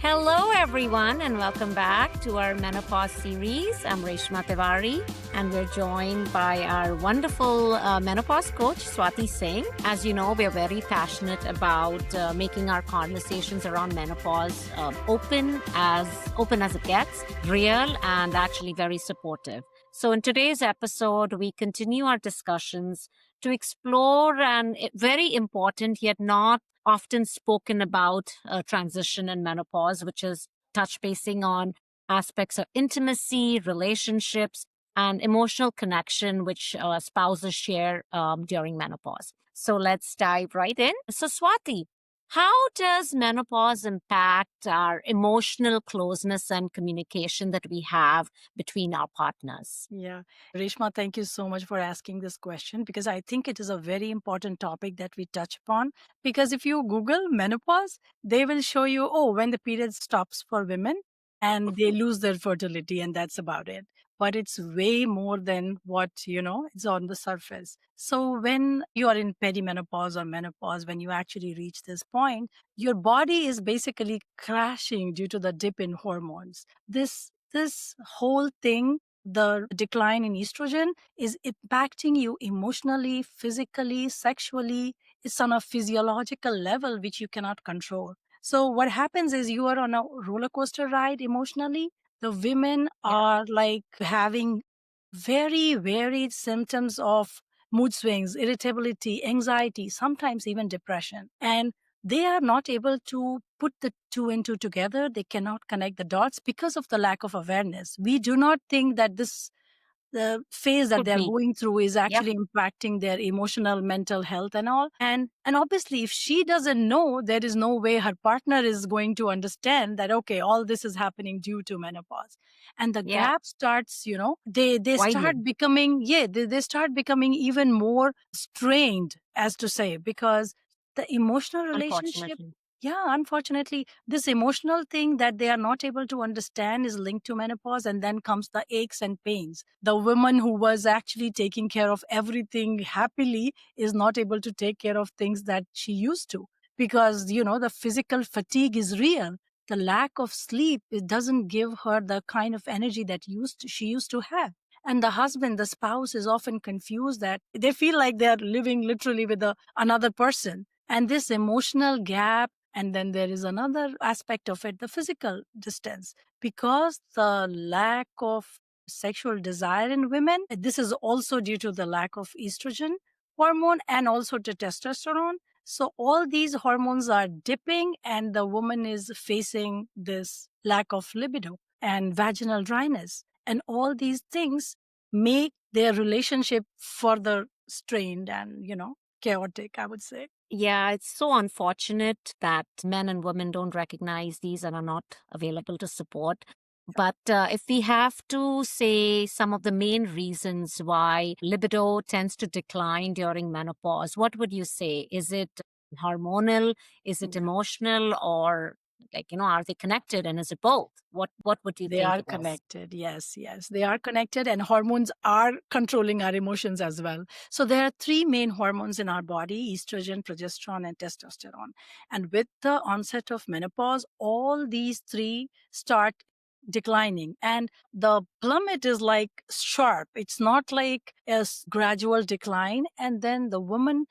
Hello, everyone, and welcome back to our menopause series. I'm Reshma Tiwari, and we're joined by our wonderful menopause coach, Swati Singh. As you know, we're very passionate about making our conversations around menopause open as it gets, real, and actually very supportive. So, in today's episode, we continue our discussions to explore an very important yet not often spoken about transition and menopause, which is touch basing on aspects of intimacy, relationships, and emotional connection, which spouses share during menopause. So let's dive right in. So, Swati, how does menopause impact our emotional closeness and communication that we have between our partners? Yeah. Reshma, thank you so much for asking this question because I think it is a very important topic that we touch upon. Because if you Google menopause, they will show you, oh, when the period stops for women and they lose their fertility, and that's about it. But it's way more than what, is on the surface. So when you are in perimenopause or menopause, when you actually reach this point, your body is basically crashing due to the dip in hormones. This whole thing, the decline in estrogen, is impacting you emotionally, physically, sexually. It's on a physiological level which you cannot control. So what happens is you are on a roller coaster ride emotionally. The women Yeah, are like having very varied symptoms of mood swings, irritability, anxiety, sometimes even depression. And they are not able to put the two and two together. They cannot connect the dots because of the lack of awareness. We do not think that the phase that could they're be. going through is Yep. actually impacting their emotional mental health and all. And obviously if she doesn't know, there is no way her partner is going to understand that, okay, all this is happening due to menopause. And the Yeah. gap starts, they start Widening, becoming, they start becoming even more strained, as to say, because the emotional relationship, unfortunately. yeah, unfortunately, this emotional thing that they are not able to understand is linked to menopause. And then comes the aches and pains. The woman who was actually taking care of everything happily is not able to take care of things that she used to, because, the physical fatigue is real. The lack of sleep, it doesn't give her the kind of energy that she used to have. And the husband, the spouse, is often confused that they feel like they're living literally with another person. And this emotional gap, and then there is another aspect of it, the physical distance. Because the lack of sexual desire in women, this is also due to the lack of estrogen hormone and also to testosterone. So all these hormones are dipping, and the woman is facing this lack of libido and vaginal dryness. And all these things make their relationship further strained and, chaotic, I would say. Yeah, it's so unfortunate that men and women don't recognize these and are not available to support. But if we have to say some of the main reasons why libido tends to decline during menopause, what would you say? Is it hormonal? Is it Yeah. emotional? Or are they connected? And is it both? What would you They think are it is? connected. Yes, yes. They are connected, and hormones are controlling our emotions as well. So there are three main hormones in our body: estrogen, progesterone, and testosterone. And with the onset of menopause, all these three start declining. And the plummet is like sharp. It's not like gradual decline. And then the woman,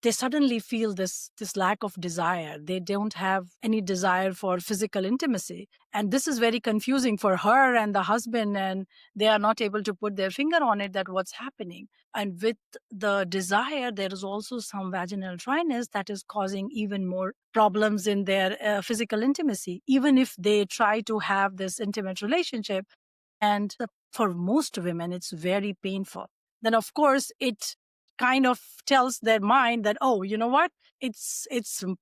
they suddenly feel this lack of desire. They don't have any desire for physical intimacy, and this is very confusing for her and the husband, and they are not able to put their finger on it, that what's happening. And with the desire, there is also some vaginal dryness that is causing even more problems in their physical intimacy, even if they try to have this intimate relationship. And for most women, it's very painful. Then of course it kind of tells their mind that, oh, you know what, it's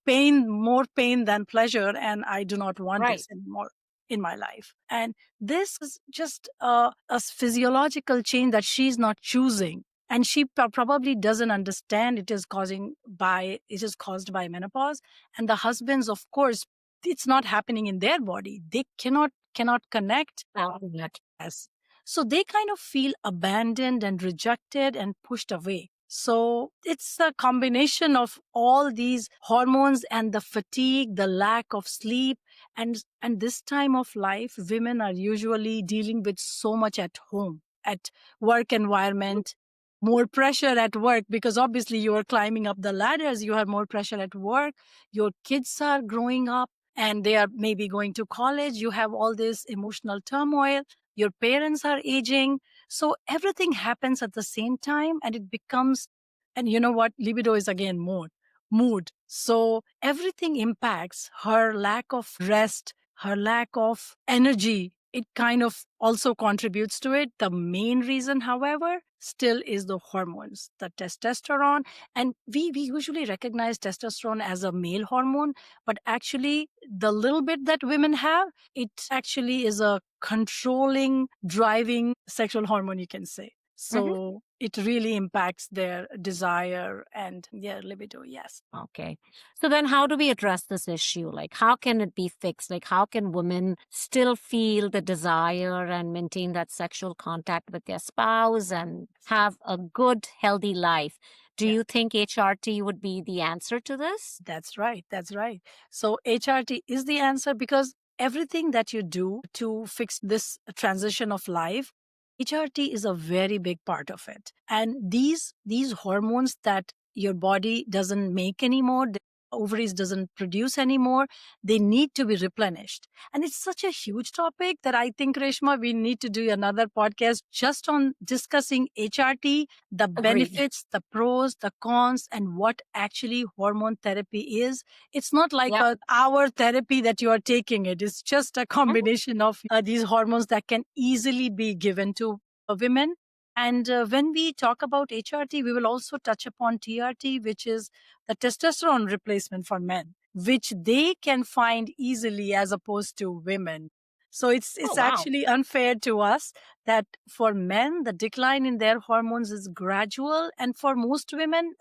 pain, more pain than pleasure, and I do not want Right. this anymore in my life. And this is just a physiological change that she's not choosing, and she probably doesn't understand it is caused by menopause. And the husbands, of course, it's not happening in their body. They cannot connect. Outlet. Yes. So they kind of feel abandoned and rejected and pushed away. So it's a combination of all these hormones and the fatigue, the lack of sleep, And this time of life, women are usually dealing with so much at home, at work environment, more pressure at work, because obviously you are climbing up the ladders, you have more pressure at work, your kids are growing up and they are maybe going to college, you have all this emotional turmoil, your parents are aging, so everything happens at the same time, and it becomes, and you know what, libido is again mood. So everything impacts her lack of rest, her lack of energy. It kind of also contributes to it. The main reason, however, still is the hormones, the testosterone. And we usually recognize testosterone as a male hormone, but actually, the little bit that women have, it actually is a controlling, driving sexual hormone, you can say. Mhm. So it really impacts their desire and their libido. Yes. Okay. So then how do we address this issue? Like, how can it be fixed? Like, how can women still feel the desire and maintain that sexual contact with their spouse and have a good, healthy life? Do Yeah. you think HRT would be the answer to this? That's right. That's right. So HRT is the answer, because everything that you do to fix this transition of life, HRT is a very big part of it. And these hormones that your body doesn't make anymore, the ovaries doesn't produce anymore, they need to be replenished. And it's such a huge topic that I think, Reshma, we need to do another podcast just on discussing HRT, the Agreed. benefits, the pros, the cons, and what actually hormone therapy is. It's not like Yeah. a hour therapy that you are taking it. It's just a Mhm. combination of these hormones that can easily be given to women. And when we talk about HRT, we will also touch upon TRT, which is the testosterone replacement for men, which they can find easily as opposed to women. So Oh, it's wow. actually unfair to us that for men the decline in their hormones is gradual, and for most men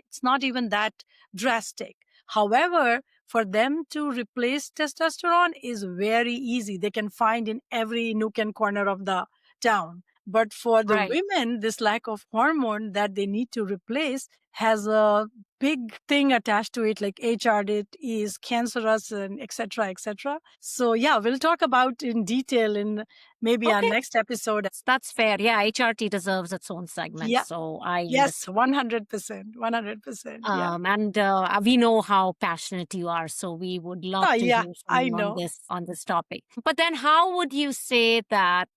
it's not even that drastic. However, for them to replace testosterone is very easy. They can find in every nook and corner of the town. But for the Right. women, this lack of hormone that they need to replace has a big thing attached to it, like HR, it is cancerous and etc. etc. So yeah, we'll talk about in detail in maybe our Okay. next episode. That's fair. Yeah, HRT deserves its own segment. Yeah. So I Yes, understand. 100%. 100%. Yeah. And we know how passionate you are, so we would love Oh, to yeah, hear from I you know. on this topic. But then, how would you say that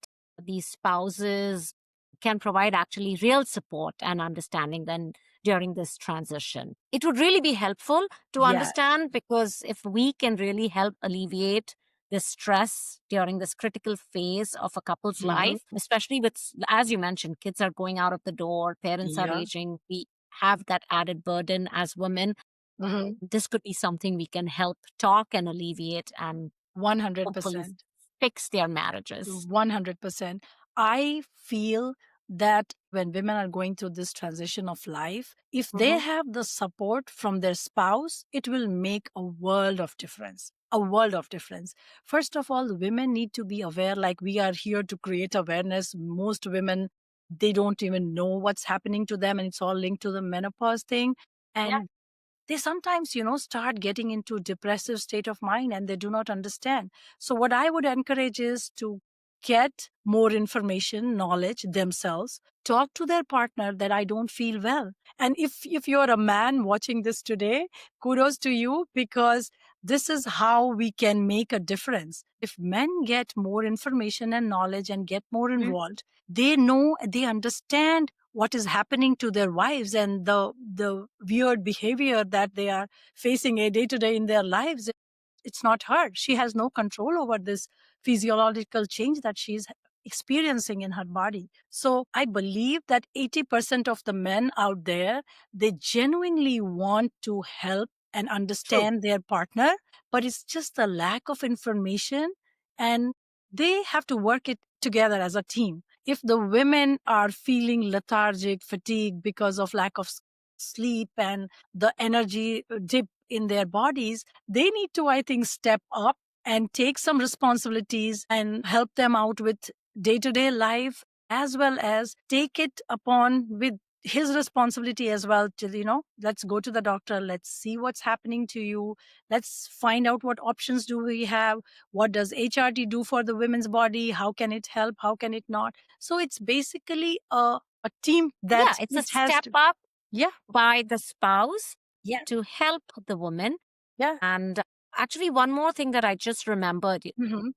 these spouses can provide actually real support and understanding then during this transition? It would really be helpful to Yeah. understand, because if we can really help alleviate the stress during this critical phase of a couple's Hmm. life, especially with, as you mentioned, kids are going out of the door, parents are Yeah. aging, we have that added burden as women. Hmm. This could be something we can help talk and alleviate and hopefully 100%. fix their marriages. 100%. I feel that when women are going through this transition of life, if they Hmm. have the support from their spouse, it will make a world of difference. A world of difference. First of all, women need to be aware, like we are here to create awareness. Most women, they don't even know what's happening to them, and it's all linked to the menopause thing. Yeah. And they sometimes start getting into depressive state of mind, and they do not understand. So what I would encourage is to get more information, knowledge themselves, talk to their partner that I don't feel well. And if you're a man watching this today, kudos to you, because this is how we can make a difference. If men get more information and knowledge and get more Mhm. involved, they know, they understand what is happening to their wives and the weird behavior that they are facing a day to day in their lives. It's not her. She has no control over this physiological change that she's experiencing in her body. So I believe that 80% of the men out there, they genuinely want to help and True. understand their partner, but it's just the lack of information, and they have to work it together as a team. If the women are feeling lethargic, fatigued because of lack of sleep and the energy dip in their bodies, they need to, I think, step up and take some responsibilities and help them out with day to day life, as well as take it upon with his responsibility as well to, let's go to the doctor, let's see what's happening to you, let's find out what options do we have, what does HRT do for the women's body, how can it help, how can it not. So it's basically a team Yeah, that it's a it has step to. up Yeah, by the spouse yeah, to help the woman. yeah. And actually, one more thing that I just remembered, Hmm.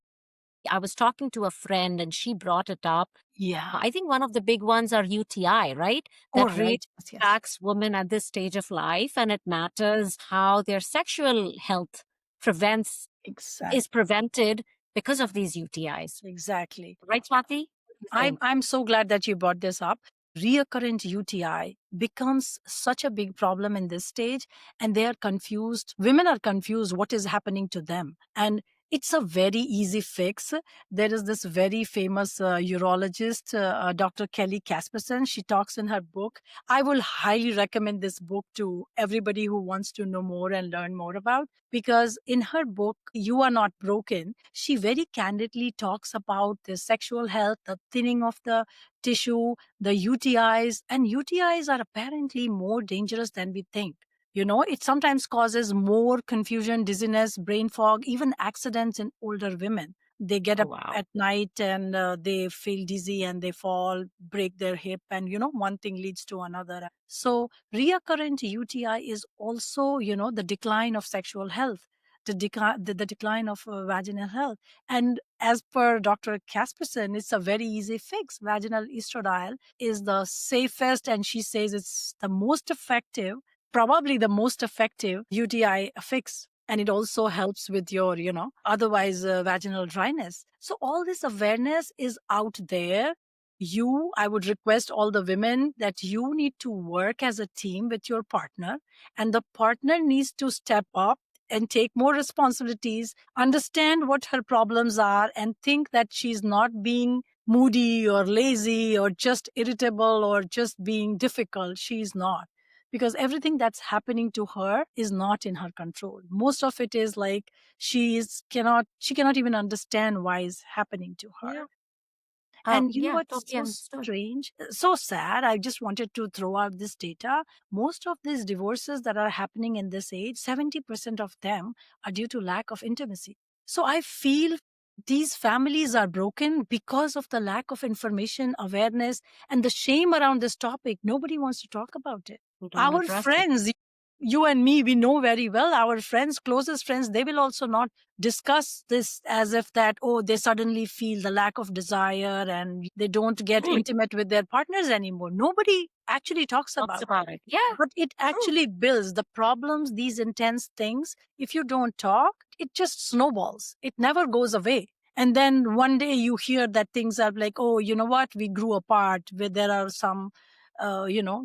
I was talking to a friend and she brought it up. Yeah. I think one of the big ones are UTI, right? All That really right. Yes, yes. impacts women at this stage of life, and it matters how their sexual health prevents Exactly. is prevented because of these UTIs. Exactly. Right, Swati? What do you I'm think? I'm so glad that you brought this up. Reoccurrent UTI becomes such a big problem in this stage, and they are confused. Women are confused what is happening to them. And it's a very easy fix. There is this very famous urologist, Dr. Kelly Casperson. She talks in her book. I will highly recommend this book to everybody who wants to know more and learn more about, because in her book, You Are Not Broken, she very candidly talks about the sexual health, the thinning of the tissue, the UTIs, and UTIs are apparently more dangerous than we think. It sometimes causes more confusion, dizziness, brain fog, even accidents in older women. They get Oh, up wow. at night and they feel dizzy and they fall, break their hip, and one thing leads to another. So, reoccurrent UTI is also, the decline of sexual health, the decline of vaginal health. And as per Dr. Casperson, it's a very easy fix. Vaginal estradiol is the safest, and she says it's the most effective, probably the most effective UTI fix. And it also helps with your, otherwise vaginal dryness. So all this awareness is out there. I would request all the women that you need to work as a team with your partner, and the partner needs to step up and take more responsibilities, understand what her problems are, and think that she's not being moody or lazy or just irritable or just being difficult. She's not. Because everything that's happening to her is not in her control. Most of it is like she cannot even understand why it's happening to her. Yeah. And you know Yeah, what's totally so understood. strange? So sad. I just wanted to throw out this data. Most of these divorces that are happening in this age, 70% of them are due to lack of intimacy. So I feel these families are broken because of the lack of information, awareness, and the shame around this topic. Nobody wants to talk about it. We don't Our address it. friends, you and me, we know very well, our friends, closest friends, they will also not discuss this as if that, oh, they suddenly feel the lack of desire and they don't get True. intimate with their partners anymore. Nobody actually talks Talks about it. about it. Yeah, But it true. actually builds the problems, these intense things. If you don't talk, it just snowballs. It never goes away. And then one day you hear that things are like, oh, you know what? We grew apart, where there are some,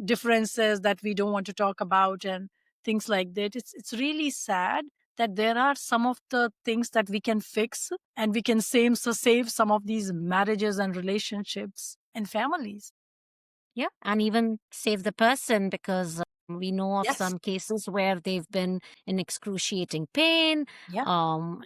differences that we don't want to talk about and things like that. It's really sad that there are some of the things that we can fix and we can save some of these marriages and relationships and families. Yeah. And even save the person because we know of Yes. some cases where they've been in excruciating pain. Yeah.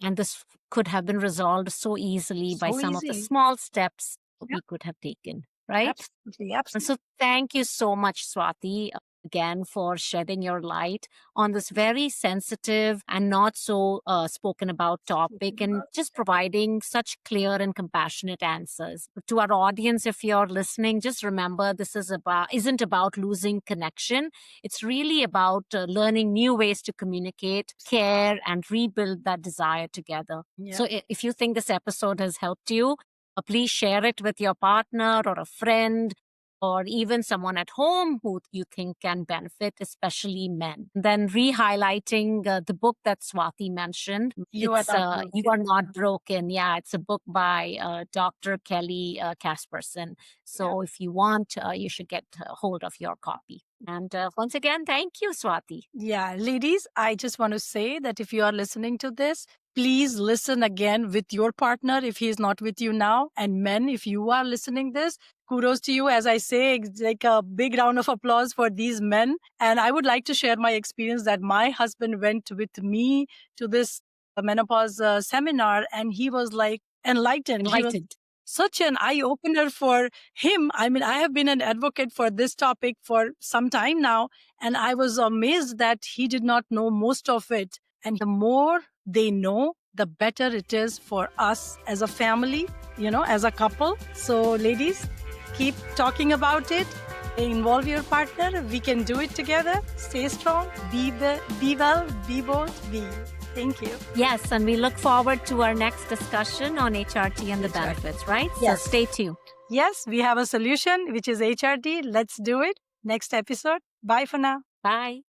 And this could have been resolved so easily by So some of the easily. small steps Yeah. we could have taken, right? Absolutely. And Absolutely. so, thank you so much, Swati, again for shedding your light on this very sensitive and not so spoken about topic and just providing such clear and compassionate answers. To our audience, if you're listening, just remember this isn't about losing connection. It's really about learning new ways to communicate, care, and rebuild that desire together. Yeah. So, if you think this episode has helped you, please share it with your partner or a friend or even someone at home who you think can benefit, especially men. Then re-highlighting the book that Swati mentioned. You are It's not You broken. Are Not Broken. Yeah, it's a book by Dr. Kelly Casperson. Yeah. So if you want, you should get hold of your copy. And once again, thank you, Swati. Yeah, ladies, I just want to say that if you are listening to this, please listen again with your partner if he is not with you now. And men, if you are listening this, kudos to you. As I say, it's like a big round of applause for these men. And I would like to share my experience that my husband went with me to this menopause seminar, and he was like enlightened. He was Enlightened. such an eye-opener for him. I mean, I have been an advocate for this topic for some time now, and I was amazed that he did not know most of it. And the more they know, the better it is for us as a family, as a couple. So, ladies, keep talking about it. Involve your partner. We can do it together. Stay strong. Be well. Be bold. Be. Thank you. Yes, and we look forward to our next discussion on HRT and the benefits, right? Yes. So stay tuned. Yes, we have a solution, which is HRT. Let's do it. Next episode. Bye for now. Bye.